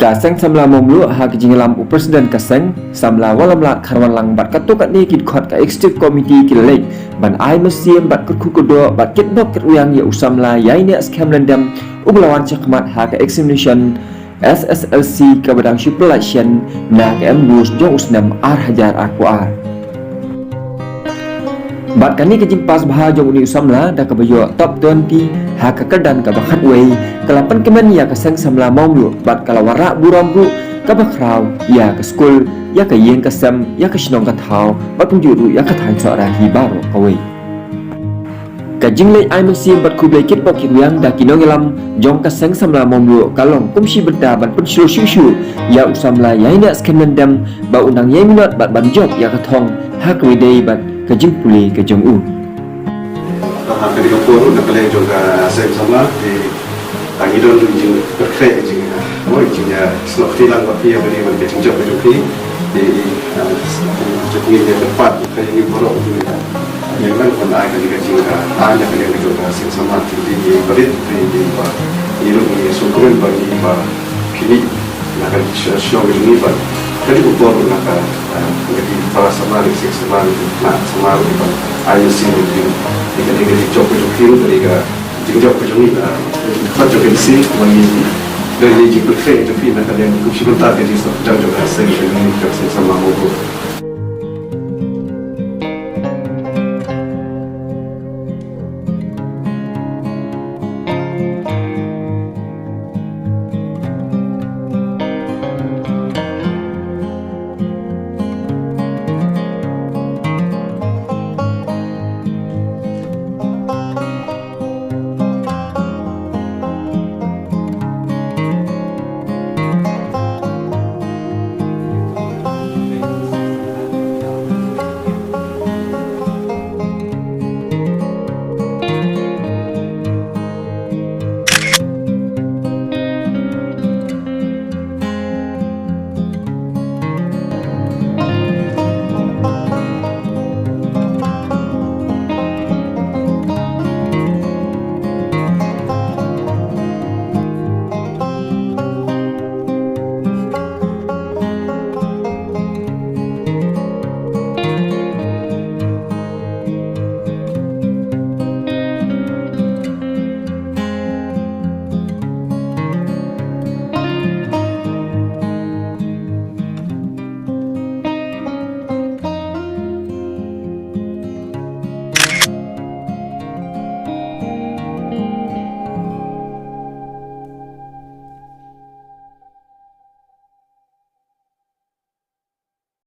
Kaseng samla momlu ha kijingalam Presiden kaseng samla walamla karwan lang bat katokat ni kid khot ka executive committee kilek ban ai mesiem bat kukudo bat kitbok keruyang ya usamla yaine scam landam uglawan cekmat ha ka examination SSLC ka badang superlation na ka embus jong usnam ar hajar akuar bat kani kejing pas bah jong uni usamla da ka bayo top 20 ha ka kedan ka bakhat wei kalapan kemen ya kaseng samla momlu bat kalawara burambu ka bakraw ya ka school ya ka yen ka sam ya ka shnong ka thau bat punjuru ya ka than chora hi baro ka wei ka jinglei ai masi bat kublai kit pokit yang da kinongelam jong kaseng samla momlu kalong kumshi berda bat penshu shu ya usamla ya ina skemendam ba unang ye minot bat banjok ya ka thong ha ka wedei bat ka jingpuli ka jong u Hampir 30 nak kalian juga saya sama di Angidon jing berkreat jing jingnya selok hilang waktu yang beri bagi jingjok beri di jingin dia tepat kayak ini borok tu yang kan pun ada juga jingga ada kalian juga saya sama di berit di ini sungguh bagi kini nak show ini bagi jadi ukur nak jadi para sama di sama nak sama di ayo sini di job kiri dari job ini kerja pensi wangi dari jik berfek tapi nak kalian ikut sebentar jadi job hasil ini kerja sama